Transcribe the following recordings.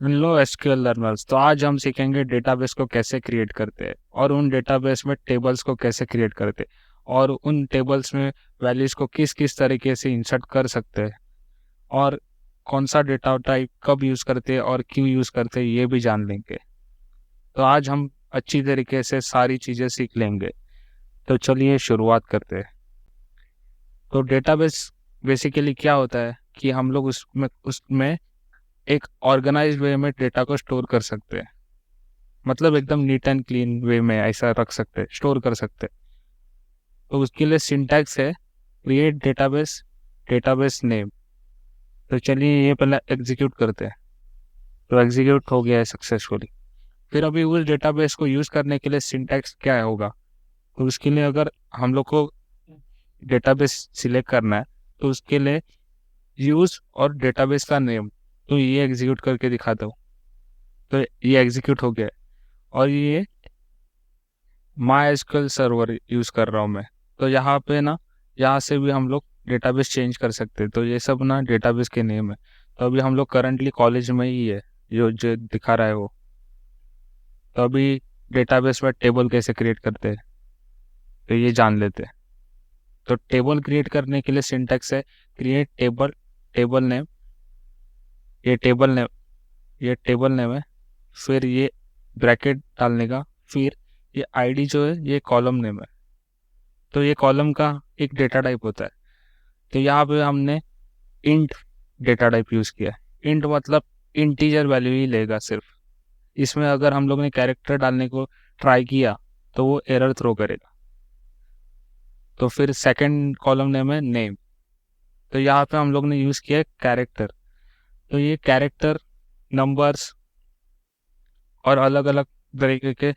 Hello SQL learners. तो आज हम सीखेंगे डेटाबेस को कैसे क्रिएट करते हैं और उन डेटाबेस में टेबल्स को कैसे क्रिएट करते हैं और उन टेबल्स में वैल्यूज को किस किस तरीके से इंसर्ट कर सकते हैं और कौन सा डेटा टाइप कब यूज़ करते हैं और क्यों यूज़ करते हैं ये भी जान लेंगे। तो आज हम अच्छी तरीके से सारी चीज़ें सीख लेंगे। तो चलिए शुरुआत करते हैं। तो डेटाबेस बेसिकली क्या होता है कि हम लोग उसमें एक ऑर्गेनाइज्ड वे में डेटा को स्टोर कर सकते हैं। मतलब एकदम नीट एंड क्लीन वे में ऐसा रख सकते हैं, स्टोर कर सकते हैं। तो उसके लिए सिंटैक्स है क्रिएट डेटाबेस, डेटाबेस नेम। तो चलिए ये पहले एग्जीक्यूट करते हैं। तो एग्जीक्यूट हो गया है सक्सेसफुली। फिर अभी उस डेटाबेस को यूज़ करने के लिए सिंटैक्स क्या होगा। तो उसके लिए अगर हम लोग को डेटाबेस सिलेक्ट करना है तो उसके लिए यूज़ और डेटाबेस का नेम, तो ये एग्जीक्यूट करके दिखाता हूँ। तो ये एग्जीक्यूट हो गया है और ये माई एसक्यूएल सर्वर यूज़ कर रहा हूँ मैं। तो यहाँ पे ना, यहाँ से भी हम लोग डेटाबेस चेंज कर सकते हैं। तो ये सब ना डेटाबेस के नेम है। तो अभी हम लोग करंटली कॉलेज में ही है, जो जो दिखा रहा है वो। तो अभी डेटाबेस में टेबल कैसे क्रिएट करते हैं तो ये जान लेते हैं। तो टेबल क्रिएट करने के लिए सिंटैक्स है क्रिएट टेबल, टेबल नेम। ये टेबल नेम, ये टेबल नेम है। फिर ये ब्रैकेट डालने का। फिर ये आईडी जो है ये कॉलम नेम है। तो ये कॉलम का एक डेटा टाइप होता है। तो यहाँ पे हमने इंट डेटा टाइप यूज़ किया है। इंट मतलब इंटीजर वैल्यू ही लेगा सिर्फ। इसमें अगर हम लोग ने कैरेक्टर डालने को ट्राई किया तो वो एरर थ्रो करेगा। तो फिर सेकंड कॉलम नेम है नेम। तो यहाँ पे हम लोग ने यूज़ किया है कैरेक्टर। तो ये कैरेक्टर, नंबर्स और अलग अलग तरीके के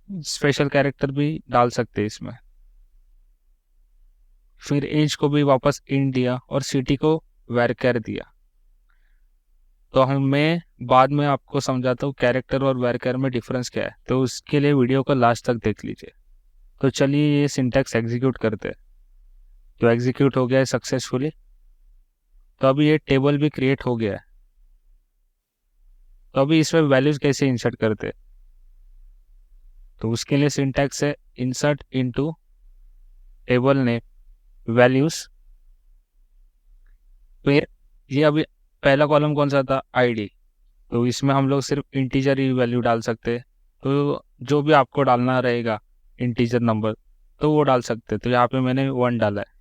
स्पेशल कैरेक्टर भी डाल सकते हैं इसमें। फिर एज को भी वापस इंट दिया और सिटी को वैरकर दिया। तो मैं बाद में आपको समझाता हूँ कैरेक्टर और वैरकर में डिफरेंस क्या है। तो उसके लिए वीडियो को लास्ट तक देख लीजिए। तो चलिए ये सिंटैक्स एग्जीक्यूट करते हैं। तो एग्जीक्यूट हो गया है सक्सेसफुली। तो अभी ये टेबल भी क्रिएट हो गया है। तो अभी इसमें वैल्यूज कैसे इंसर्ट करते हैं। तो उसके लिए सिंटैक्स है insert into table name values. फिर ये अभी पहला कॉलम कौन सा था, आईडी। तो इसमें हम लोग सिर्फ इंटीजर ही वैल्यू डाल सकते हैं। तो जो भी आपको डालना रहेगा इंटीजर नंबर तो वो डाल सकते हैं। तो यहाँ पे मैंने 1 डाला है।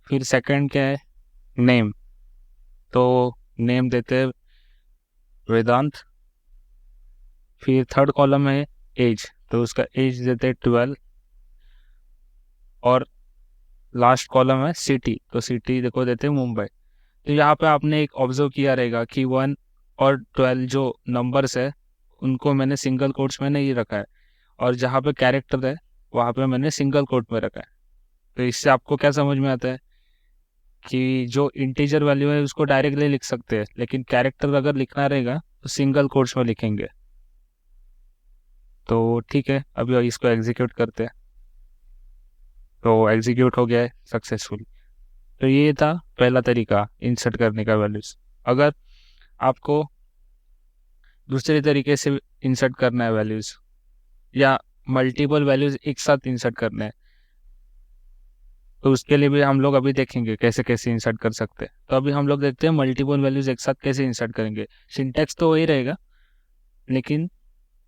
फिर सेकंड क्या है, नेम। तो नेम देते हैं वेदांत। फिर थर्ड कॉलम है एज। तो उसका एज देते हैं 12। और लास्ट कॉलम है सिटी। तो सिटी देखो देते हैं मुंबई। तो यहाँ पे आपने एक ऑब्जर्व किया रहेगा कि 1 और 12 जो नंबर्स है उनको मैंने सिंगल कोट्स में नहीं रखा है, और जहाँ पे कैरेक्टर है वहाँ पे मैंने सिंगल कोट में रखा है। तो इससे आपको क्या समझ में आता है कि जो इंटीजर वैल्यू है उसको डायरेक्टली लिख सकते हैं, लेकिन कैरेक्टर अगर लिखना रहेगा तो सिंगल कोट्स में लिखेंगे। तो ठीक है, अभी इसको एग्जीक्यूट करते हैं। तो एग्जीक्यूट हो गया है सक्सेसफुली। तो ये था पहला तरीका इंसर्ट करने का वैल्यूज। अगर आपको दूसरे तरीके से इंसर्ट करना है वैल्यूज, या मल्टीपल वैल्यूज एक साथ इंसर्ट करना है, तो उसके लिए भी हम लोग अभी देखेंगे कैसे कैसे इंसर्ट कर सकते हैं। तो अभी हम लोग देखते हैं मल्टीपल वैल्यूज एक साथ कैसे इंसर्ट करेंगे। सिंटैक्स तो वही रहेगा, लेकिन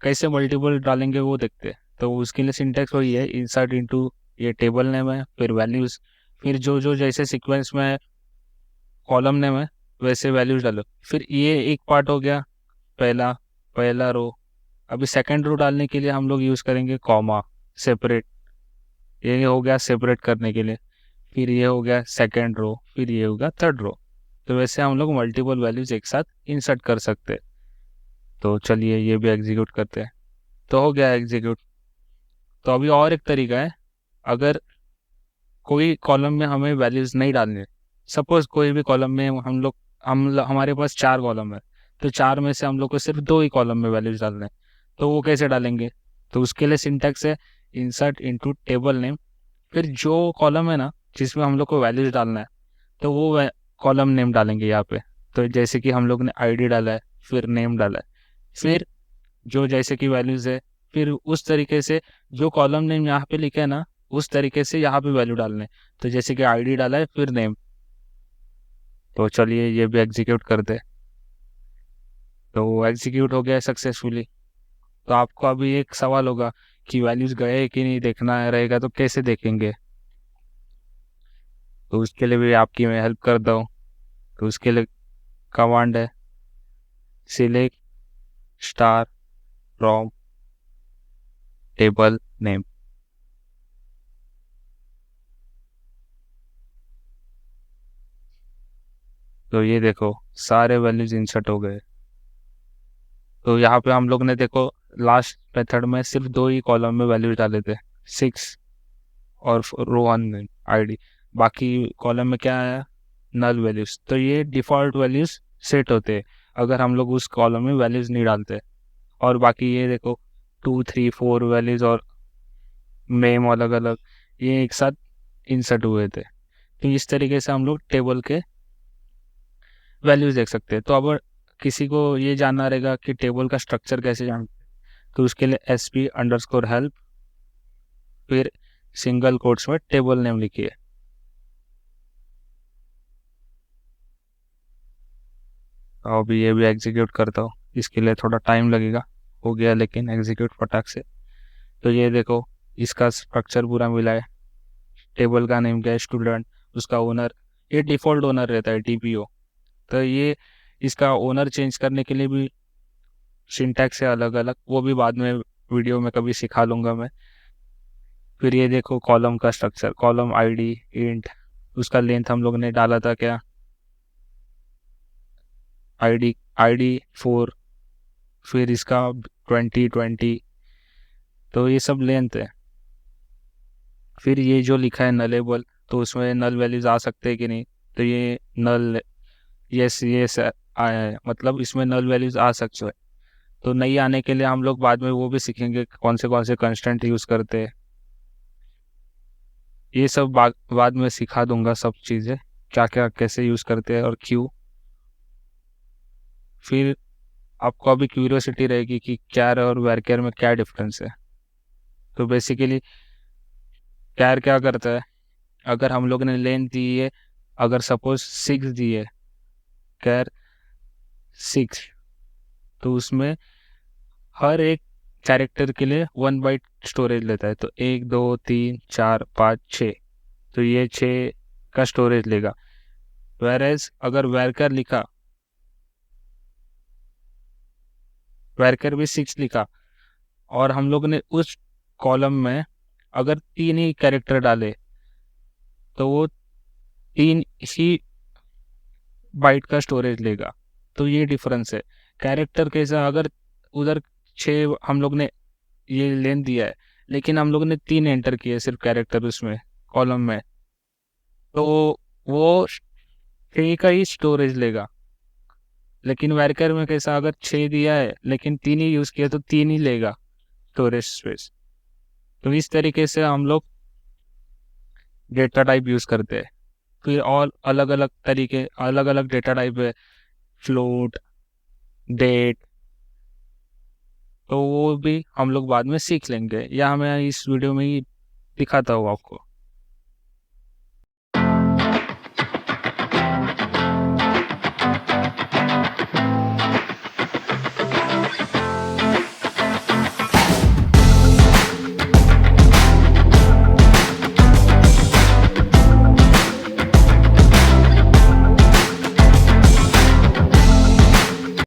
कैसे मल्टीपल डालेंगे वो देखते हैं। तो उसके लिए सिंटैक्स वही है इंसर्ट इनटू, ये टेबल नेम है, फिर वैल्यूज, फिर जो जो जैसे सीक्वेंस में कॉलम नेम है वैसे वैल्यूज डालो। फिर ये एक पार्ट हो गया, पहला पहला रो। अभी सेकंड रो डालने के लिए हम लोग यूज़ करेंगे कॉमा, सेपरेट। ये हो गया सेपरेट करने के लिए। फिर ये हो गया सेकंड रो, फिर ये होगा थर्ड रो। तो वैसे हम लोग मल्टीपल वैल्यूज एक साथ इंसर्ट कर सकते हैं। तो चलिए ये भी एग्जीक्यूट करते हैं। तो हो गया एग्जीक्यूट। तो अभी और एक तरीका है। अगर कोई कॉलम में हमें वैल्यूज नहीं डालने, सपोज कोई भी कॉलम में हमारे पास 4 कॉलम है, तो 4 में से हम लोग को सिर्फ 2 ही कॉलम में वैल्यूज डालने हैं। तो वो कैसे डालेंगे। तो उसके लिए सिंटैक्स है इंसर्ट इनटू टेबल नेम। फिर जो कॉलम है ना जिसमें हम लोग को वैल्यूज डालना है, तो वो कॉलम नेम डालेंगे यहाँ पे। तो जैसे कि हम लोग ने आईडी डाला है, फिर नेम डाला है, फिर जो जैसे की वैल्यूज है, फिर उस तरीके से जो कॉलम नेम यहाँ पे लिखा है ना, उस तरीके से यहाँ पे वैल्यू डालने। तो जैसे कि आईडी डाला है फिर नेम। तो चलिए ये भी एग्जीक्यूट कर दे। तो एग्जीक्यूट हो गया सक्सेसफुली। तो आपको अभी एक सवाल होगा कि वैल्यूज गए कि नहीं, देखना रहेगा तो कैसे देखेंगे। तो उसके लिए भी आपकी मैं हेल्प कर दूँ। तो उसके लिए कमांड है select star from table name. तो ये देखो सारे वैल्यूज इंसर्ट हो गए। तो यहाँ पे हम लोग ने देखो लास्ट मेथड में सिर्फ 2 ही कॉलम में वैल्यूज डाले थे, 6 और रो 1 आईडी। बाकी कॉलम में क्या आया, नल वैल्यूज। तो ये डिफॉल्ट वैल्यूज सेट होते हैं अगर हम लोग उस कॉलम में वैल्यूज नहीं डालते। और बाकी ये देखो 2 3 4 वैल्यूज और नेम अलग अलग ये एक साथ इंसर्ट हुए थे। तो इस तरीके से हम लोग टेबल के वैल्यूज देख सकते हैं। तो अब किसी को ये जानना रहेगा कि टेबल का स्ट्रक्चर कैसे जानते हैं, तो उसके लिए sp_help फिर सिंगल कोट्स में टेबल नेम लिखिए। अभी ये भी एग्जीक्यूट करता हूँ, इसके लिए थोड़ा टाइम लगेगा। हो गया लेकिन एग्जीक्यूट फटाक से। तो ये देखो इसका स्ट्रक्चर पूरा मिला है। टेबल का नेम क्या है, स्टूडेंट। उसका ओनर, ये डिफॉल्ट ओनर रहता है टीपीओ। तो ये इसका ओनर चेंज करने के लिए भी सिंटैक्स है अलग अलग, वो भी बाद में वीडियो में कभी सिखा लूँगा मैं। फिर ये देखो कॉलम का स्ट्रक्चर, कॉलम आईडी इंट, उसका लेंथ हम लोग ने डाला था क्या, आईडी आईडी 4, फिर इसका 2020। तो ये सब लेंथ है। फिर ये जो लिखा है नलेबल, तो उसमें नल वैल्यूज आ सकते हैं कि नहीं। तो ये नल, यस यस आया है, मतलब इसमें नल वैल्यूज आ सकते हैं। तो नहीं आने के लिए हम लोग बाद में वो भी सीखेंगे कौन से कंस्टेंट यूज करते हैं। ये सब बाद में सिखा दूंगा सब चीज़ें, क्या क्या कैसे यूज करते हैं और क्यों। फिर आपको अभी क्यूरियोसिटी रहेगी कि कैर और वेरकेर में क्या डिफरेंस है। तो बेसिकली कैर क्या करता है, अगर हम लोग ने लेंथ दी है, अगर सपोज 6 दी है, कैर 6, तो उसमें हर एक कैरेक्टर के लिए 1 बाइट स्टोरेज लेता है। तो 1 2 3 4 5 6, तो ये 6 का स्टोरेज लेगा। वेरएज अगर वेरकर लिखा, वेरकर भी 6 लिखा, और हम लोग ने उस कॉलम में अगर 3 ही कैरेक्टर डाले, तो वो 3 ही बाइट का स्टोरेज लेगा। तो ये डिफरेंस है। कैरेक्टर कैसा, अगर उधर 6 हम लोग ने ये लेंथ दिया है, लेकिन हम लोग ने 3 एंटर किए सिर्फ कैरेक्टर उसमें कॉलम में, तो वो 6 का ही स्टोरेज लेगा। लेकिन वर्कर में कैसा, अगर 6 दिया है लेकिन 3 ही यूज किया, तो 3 ही लेगा स्टोरेज स्पेस। तो इस तरीके से हम लोग डेटा टाइप यूज करते हैं। फिर और अलग अलग तरीके, अलग अलग डेटा टाइप है, फ्लोट, डेट। तो वो भी हम लोग बाद में सीख लेंगे, या मैं इस वीडियो में ही दिखाता हूँ आपको।